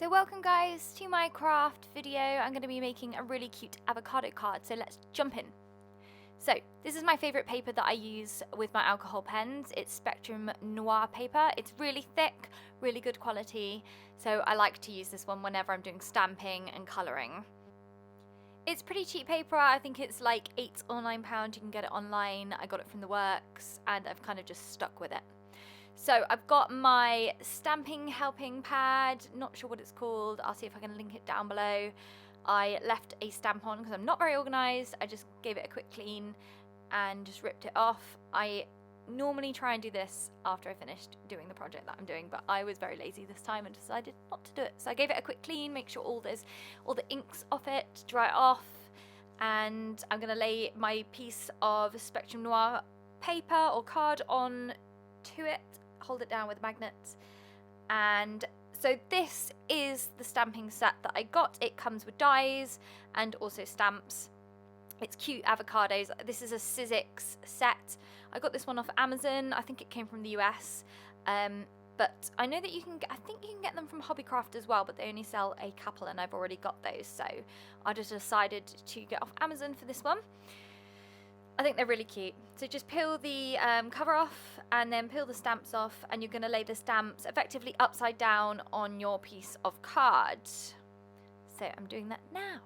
So welcome guys to my craft video. I'm going to be making a really cute avocado card, so let's jump in. So this is my favourite paper that I use with my alcohol pens. It's Spectrum Noir paper. It's really thick, really good quality, so I like to use this one whenever I'm doing stamping and colouring. It's pretty cheap paper. I think it's like £8 or £9. You can get it online. I got it from the works and I've kind of just stuck with it. So I've got my stamping helping pad, not sure what it's called, I'll see if I can link it down below. I left a stamp on because I'm not very organised. I just gave it a quick clean and just ripped it off. I normally try and do this after I finished doing the project that I'm doing, but I was very lazy this time and decided not to do it. So I gave it a quick clean, make sure all the ink's off it, dry it off, and I'm going to lay my piece of Spectrum Noir paper or card on to it, hold it down with a magnet. And so this is the stamping set that I got. It comes with dies and also stamps. It's cute avocados. This is a Sizzix set. I got this one off Amazon. I think it came from the US, but I know that I think you can get them from Hobbycraft as well, but they only sell a couple and I've already got those, so I just decided to get off Amazon for this one. I think they're really cute. So just peel the cover off and then peel the stamps off, and you're going to lay the stamps effectively upside down on your piece of card. So I'm doing that now.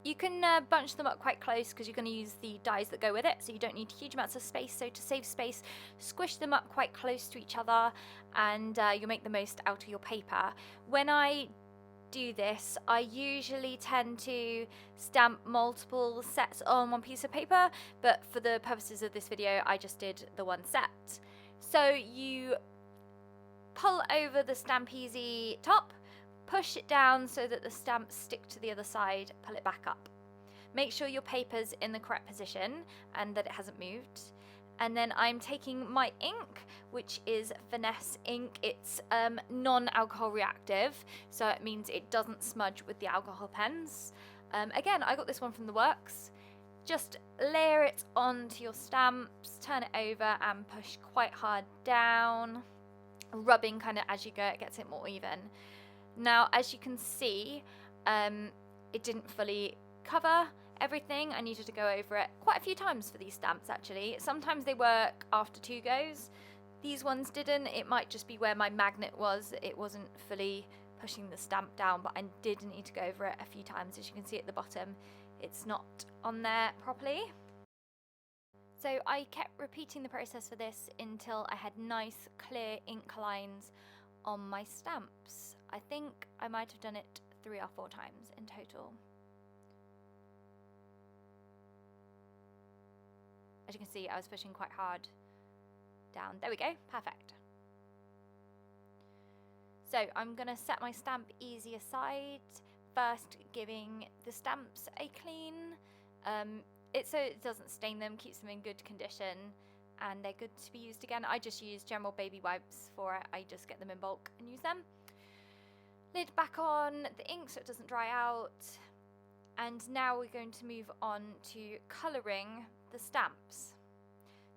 You can bunch them up quite close because you're going to use the dies that go with it, so you don't need huge amounts of space. So to save space, squish them up quite close to each other, and you'll make the most out of your paper. When I do this, I usually tend to stamp multiple sets on one piece of paper, but for the purposes of this video I just did the one set. So you pull over the Stampeasy top, push it down so that the stamps stick to the other side, pull it back up. Make sure your paper's in the correct position and that it hasn't moved. And then I'm taking my ink, which is Finesse ink. It's non-alcohol reactive, so it means it doesn't smudge with the alcohol pens. Again, I got this one from the works. Just layer it onto your stamps, turn it over and push quite hard down, rubbing kind of as you go. It gets it more even. Now, as you can see, it didn't fully cover everything. I needed to go over it quite a few times for these stamps actually. Sometimes they work after 2 goes. These ones didn't. It might just be where my magnet was. It wasn't fully pushing the stamp down, but I did need to go over it a few times. As you can see at the bottom, it's not on there properly. So I kept repeating the process for this until I had nice clear ink lines on my stamps. I think I might have done it 3 or 4 times in total. As you can see, I was pushing quite hard down. There we go, perfect. So I'm going to set my stamp easy aside, first giving the stamps a clean, so it doesn't stain them, keeps them in good condition, and they're good to be used again. I just use general baby wipes for it. I just get them in bulk and use them. Lid back on the ink so it doesn't dry out. And now we're going to move on to colouring the stamps.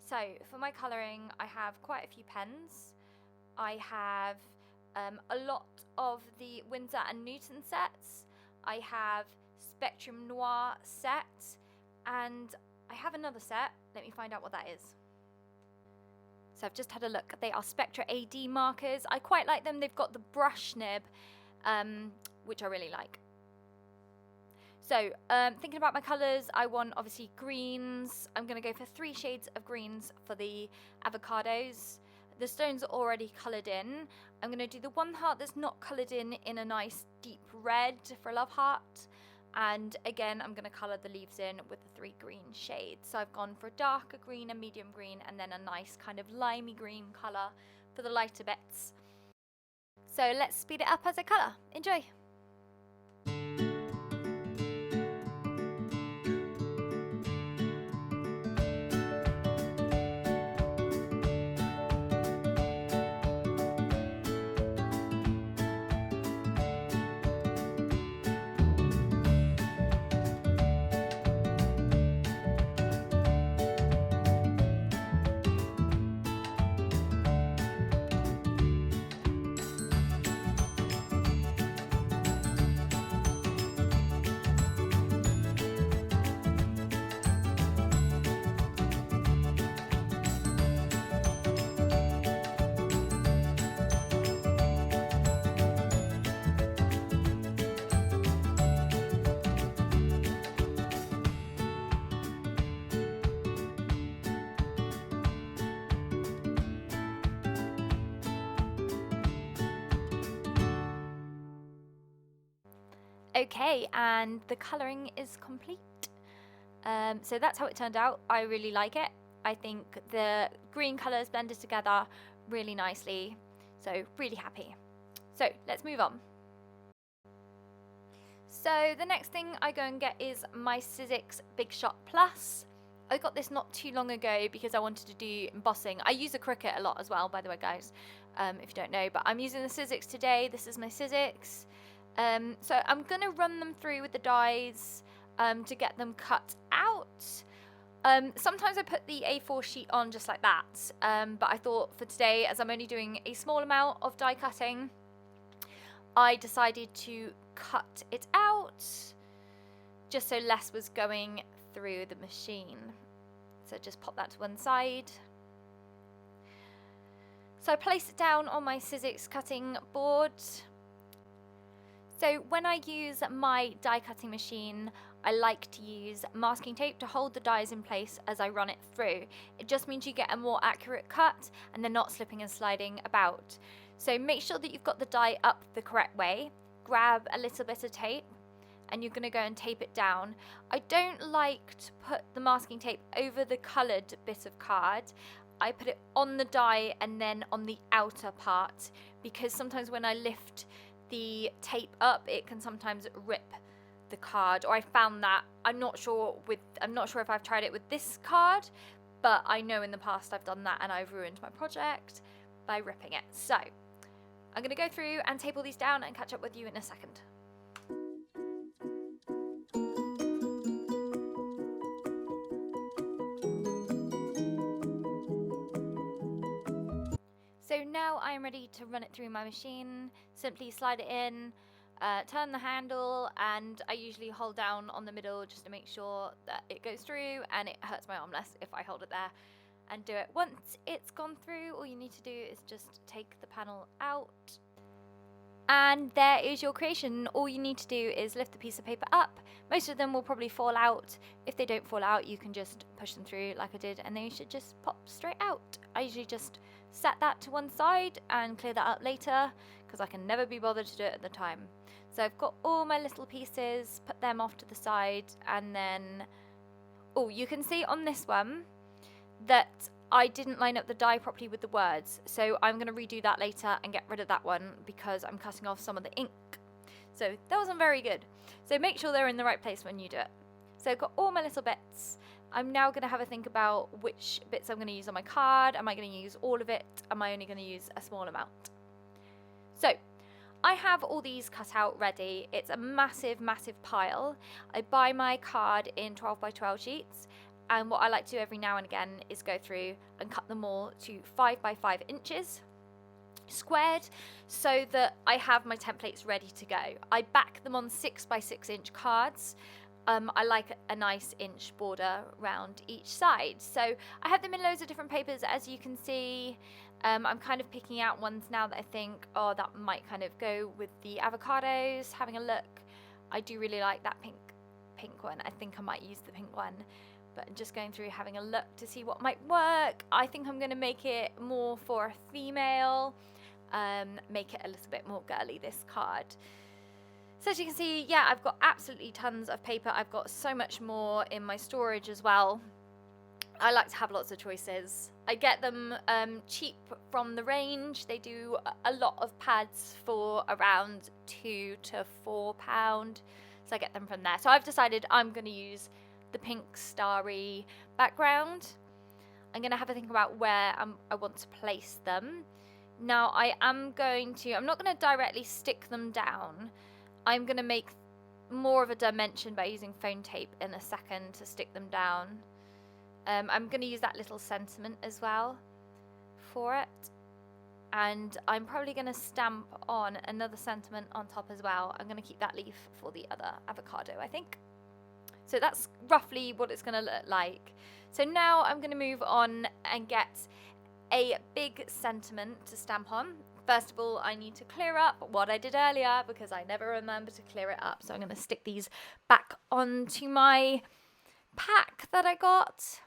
So for my colouring, I have quite a few pens. I have a lot of the Winsor & Newton sets. I have Spectrum Noir set, and I have another set. Let me find out what that is. So I've just had a look. They are Spectra AD markers. I quite like them. They've got the brush nib, which I really like. So thinking about my colours, I want obviously greens. I'm going to go for 3 shades of greens for the avocados. The stones are already coloured in. I'm going to do the one heart that's not coloured in a nice deep red for a love heart. And again, I'm going to colour the leaves in with the 3 green shades. So I've gone for a darker green, a medium green, and then a nice kind of limey green colour for the lighter bits. So let's speed it up as I colour. Enjoy! Okay, and the colouring is complete. So that's how it turned out. I really like it. I think the green colours blended together really nicely. So really happy. So let's move on. So the next thing I go and get is my Sizzix Big Shot Plus. I got this not too long ago because I wanted to do embossing. I use a Cricut a lot as well, by the way, guys, if you don't know. But I'm using the Sizzix today. This is my Sizzix. So I'm going to run them through with the dies to get them cut out. Sometimes I put the A4 sheet on just like that. But I thought for today, as I'm only doing a small amount of die cutting, I decided to cut it out just so less was going through the machine. So just pop that to one side. So I place it down on my Sizzix cutting board. So when I use my die cutting machine, I like to use masking tape to hold the dies in place as I run it through. It just means you get a more accurate cut and they're not slipping and sliding about. So make sure that you've got the die up the correct way. Grab a little bit of tape and you're going to go and tape it down. I don't like to put the masking tape over the coloured bit of card. I put it on the die and then on the outer part, because sometimes when I lift the tape up, it can sometimes rip the card, or I found that. I'm not sure if I've tried it with this card, but I know in the past I've done that and I've ruined my project by ripping it. So I'm going to go through and tape all these down and catch up with you in a second. So now I am ready to run it through my machine. Simply slide it in, turn the handle, and I usually hold down on the middle just to make sure that it goes through, and it hurts my arm less if I hold it there and do it. Once it's gone through, all you need to do is just take the panel out. And there is your creation. All you need to do is lift the piece of paper up. Most of them will probably fall out. If they don't fall out, you can just push them through like I did, and they should just pop straight out. I usually just set that to one side and clear that up later because I can never be bothered to do it at the time. So I've got all my little pieces, put them off to the side, and then, oh, you can see on this one that I didn't line up the die properly with the words, so I'm going to redo that later and get rid of that one because I'm cutting off some of the ink. So that wasn't very good. So make sure they're in the right place when you do it. So I've got all my little bits. I'm now going to have a think about which bits I'm going to use on my card. Am I going to use all of it? Am I only going to use a small amount? So I have all these cut out ready. It's a massive, massive pile. I buy my card in 12 by 12 sheets. And what I like to do every now and again is go through and cut them all to 5 by 5 inches squared so that I have my templates ready to go. I back them on 6 by 6 inch cards. I like a nice inch border around each side. So I have them in loads of different papers, as you can see. I'm kind of picking out ones now that I think, oh, that might kind of go with the avocados. Having a look. I do really like that pink one. I think I might use the pink one. But just going through having a look to see what might work. I think I'm going to make it more for a female, make it a little bit more girly, this card. So as you can see, yeah, I've got absolutely tons of paper. I've got so much more in my storage as well. I like to have lots of choices. I get them cheap from the range. They do a lot of pads for around £2 to £4. So I get them from there. So I've decided I'm going to use the pink starry background. I'm going to have a think about where I want to place them. Now I'm not going to directly stick them down. I'm going to make more of a dimension by using phone tape in a second to stick them down. I'm going to use that little sentiment as well for it. And I'm probably going to stamp on another sentiment on top as well. I'm going to keep that leaf for the other avocado, I think. So that's roughly what it's going to look like. So now I'm going to move on and get a big sentiment to stamp on. First of all, I need to clear up what I did earlier because I never remember to clear it up. So I'm going to stick these back onto my pack that I got.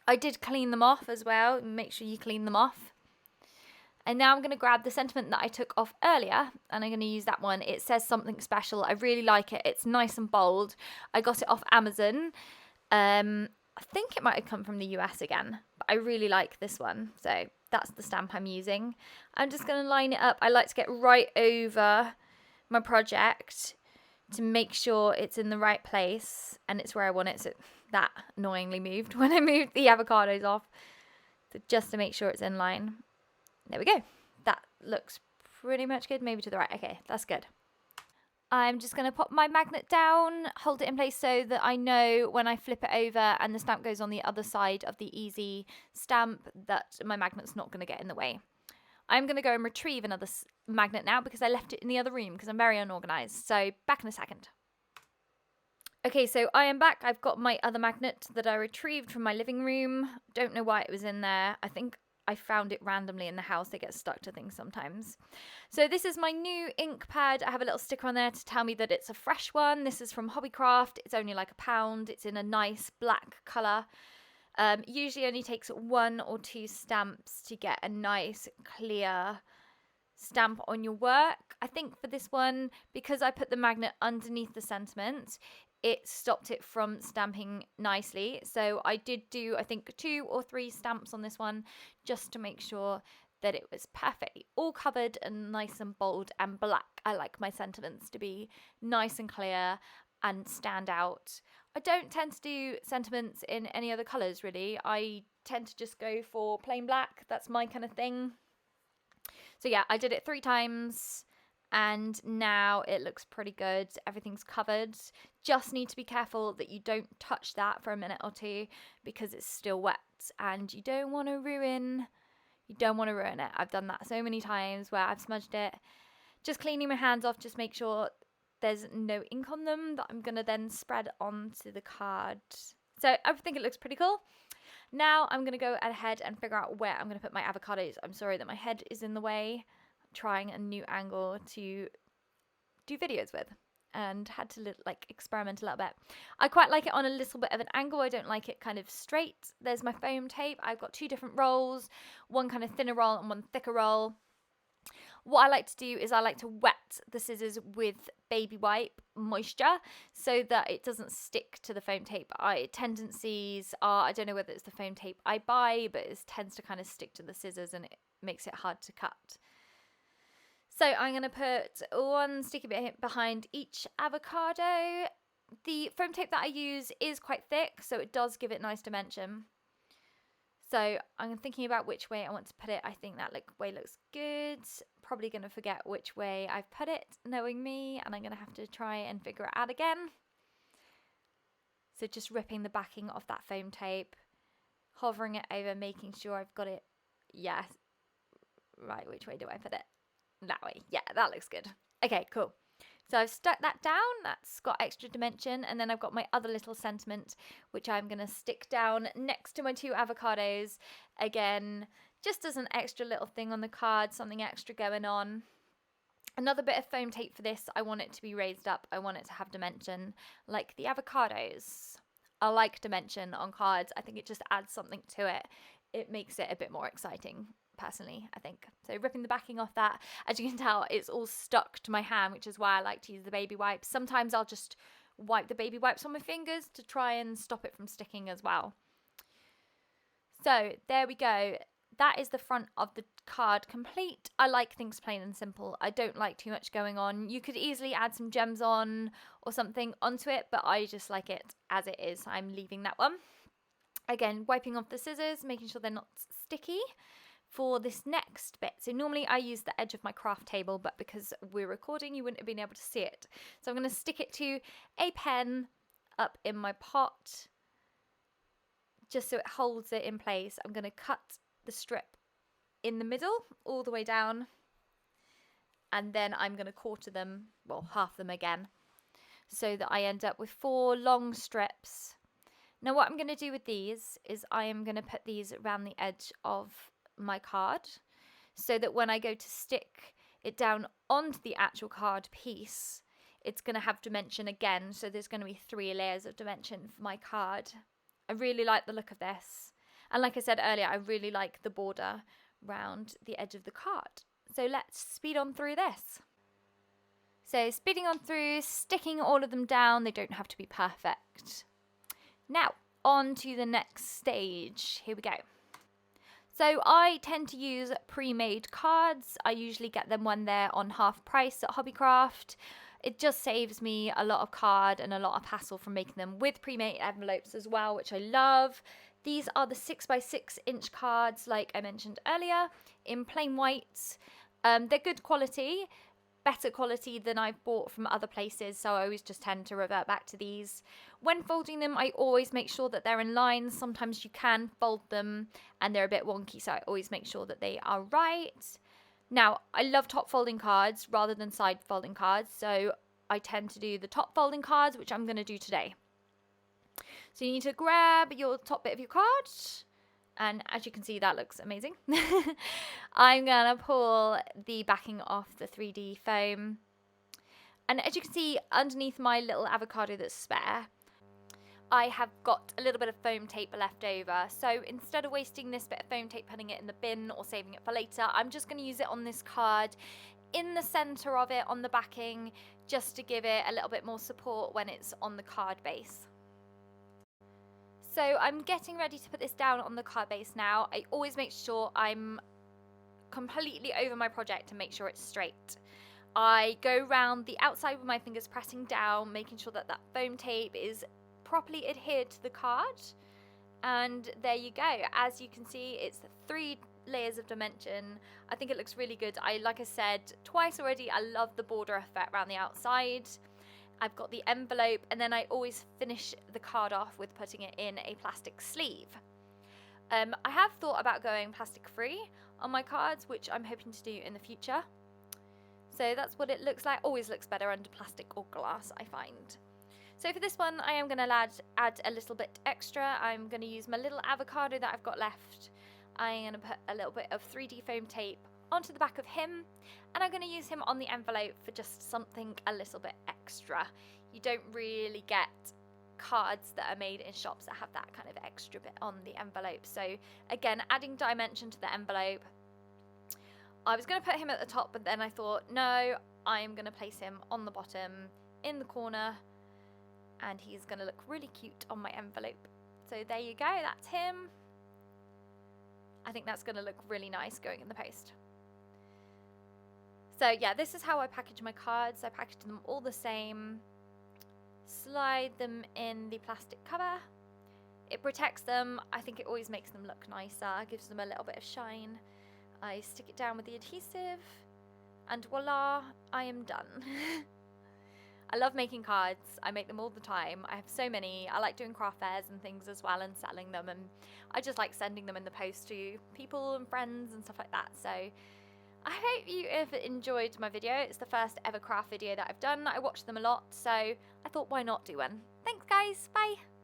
I did clean them off as well. Make sure you clean them off. And now I'm going to grab the sentiment that I took off earlier, and I'm going to use that one. It says something special. I really like it. It's nice and bold. I got it off Amazon. I think it might have come from the US again, but I really like this one. So that's the stamp I'm using. I'm just going to line it up. I like to get right over my project to make sure it's in the right place and it's where I want it. So that annoyingly moved when I moved the avocados off. So just to make sure it's in line. There we go. That looks pretty much good. Maybe to the right. Okay, that's good. I'm just going to pop my magnet down, hold it in place so that I know when I flip it over and the stamp goes on the other side of the easy stamp that my magnet's not going to get in the way. I'm going to go and retrieve another magnet now because I left it in the other room because I'm very unorganized. So back in a second. Okay, so I am back. I've got my other magnet that I retrieved from my living room. Don't know why it was in there. I think I found it randomly in the house. It gets stuck to things sometimes. So this is my new ink pad. I have a little sticker on there to tell me that it's a fresh one. This is from Hobbycraft. It's only like £1. It's in a nice black colour. Usually only takes 1 or 2 stamps to get a nice clear stamp on your work. I think for this one, because I put the magnet underneath the sentiment, it stopped it from stamping nicely. So I did do, I think, 2 or 3 stamps on this one just to make sure that it was perfectly all covered and nice and bold and black. I like my sentiments to be nice and clear and stand out. I don't tend to do sentiments in any other colours really. I tend to just go for plain black. That's my kind of thing. So yeah, I did it 3 times. And now it looks pretty good. Everything's covered. Just need to be careful that you don't touch that for a minute or 2 because it's still wet and you don't want to ruin it. I've done that so many times where I've smudged it. Just cleaning my hands off, just make sure there's no ink on them that I'm going to then spread onto the card. So I think it looks pretty cool. Now I'm going to go ahead and figure out where I'm going to put my avocados. I'm sorry that my head is in the way. Trying a new angle to do videos with and had to experiment a little bit. I quite like it on a little bit of an angle. I don't like it kind of straight. There's my foam tape. I've got 2 different rolls, one kind of thinner roll and one thicker roll. What I like to do is I like to wet the scissors with baby wipe moisture so that it doesn't stick to the foam tape. Tendencies are, I don't know whether it's the foam tape I buy, but it tends to kind of stick to the scissors and it makes it hard to cut. So I'm going to put 1 sticky bit behind each avocado. The foam tape that I use is quite thick, so it does give it nice dimension. So I'm thinking about which way I want to put it. I think that way looks good. Probably going to forget which way I've put it, knowing me, and I'm going to have to try and figure it out again. So just ripping the backing off that foam tape, hovering it over, making sure I've got it. Yeah, right, which way do I put it? That way. Yeah, that looks good. Okay, cool. So I've stuck that down. That's got extra dimension. And then I've got my other little sentiment, which I'm going to stick down next to my 2 avocados. Again, just as an extra little thing on the card, something extra going on. Another bit of foam tape for this. I want it to be raised up. I want it to have dimension like the avocados. I like dimension on cards. I think it just adds something to it. It makes it a bit more exciting. Personally, I think. So ripping the backing off that, as you can tell, it's all stuck to my hand, which is why I like to use the baby wipes. Sometimes I'll just wipe the baby wipes on my fingers to try and stop it from sticking as well. So there we go. That is the front of the card complete. I like things plain and simple. I don't like too much going on. You could easily add some gems on or something onto it, but I just like it as it is. I'm leaving that one. Again, wiping off the scissors, making sure they're not sticky. For this next bit. So normally I use the edge of my craft table, but because we're recording, you wouldn't have been able to see it. So I'm going to stick it to a pen up in my pot, just so it holds it in place. I'm going to cut the strip in the middle, all the way down, and then I'm going to quarter them, well, half them again, so that I end up with 4 long strips. Now what I'm going to do with these is I am going to put these around the edge of my card so that when I go to stick it down onto the actual card piece, it's going to have dimension again. So there's going to be 3 layers of dimension for my card. I really like the look of this. And like I said earlier, I really like the border round the edge of the card. So let's speed on through this. So speeding on through, sticking all of them down, they don't have to be perfect. Now, on to the next stage. Here we go. So I tend to use pre-made cards. I usually get them when they're on half price at Hobbycraft. It just saves me a lot of card and a lot of hassle from making them with pre-made envelopes as well, which I love. These are the 6x6 inch cards, like I mentioned earlier, in plain white. They're good quality, better quality than I've bought from other places, so I always just tend to revert back to these. When folding them, I always make sure that they're in lines. Sometimes you can fold them and they're a bit wonky, so I always make sure that they are right. Now, I love top folding cards rather than side folding cards, so I tend to do the top folding cards, which I'm going to do today. So you need to grab your top bit of your card, and as you can see, that looks amazing. I'm going to pull the backing off the 3D foam. And as you can see, underneath my little avocado that's spare, I have got a little bit of foam tape left over. So instead of wasting this bit of foam tape, putting it in the bin or saving it for later, I'm just going to use it on this card in the center of it, on the backing, just to give it a little bit more support when it's on the card base. So I'm getting ready to put this down on the card base now. I always make sure I'm completely over my project to make sure it's straight. I go round the outside with my fingers pressing down, making sure that that foam tape is properly adhered to the card. And there you go. As you can see, it's 3 layers of dimension. I think it looks really good. Like I said twice already, I love the border effect around the outside. I've got the envelope, and then I always finish the card off with putting it in a plastic sleeve. I have thought about going plastic free on my cards, which I'm hoping to do in the future. So that's what it looks like. Always looks better under plastic or glass, I find. So for this one, I am going to add a little bit extra. I'm going to use my little avocado that I've got left. I'm going to put a little bit of 3D foam tape onto the back of him, and I'm going to use him on the envelope for just something a little bit extra. You don't really get cards that are made in shops that have that kind of extra bit on the envelope. So again, adding dimension to the envelope. I was going to put him at the top, but then I thought, no, I'm going to place him on the bottom in the corner, and he's going to look really cute on my envelope. So there you go, that's him. I think that's going to look really nice going in the post. So yeah, this is how I package my cards. I package them all the same, slide them in the plastic cover. It protects them. I think it always makes them look nicer, gives them a little bit of shine. I stick it down with the adhesive, and voila, I am done. I love making cards. I make them all the time. I have so many. I like doing craft fairs and things as well and selling them, and I just like sending them in the post to people and friends and stuff like that. So I hope you have enjoyed my video. It's the first ever craft video that I've done. I watch them a lot, so I thought, why not do one? Thanks guys, bye!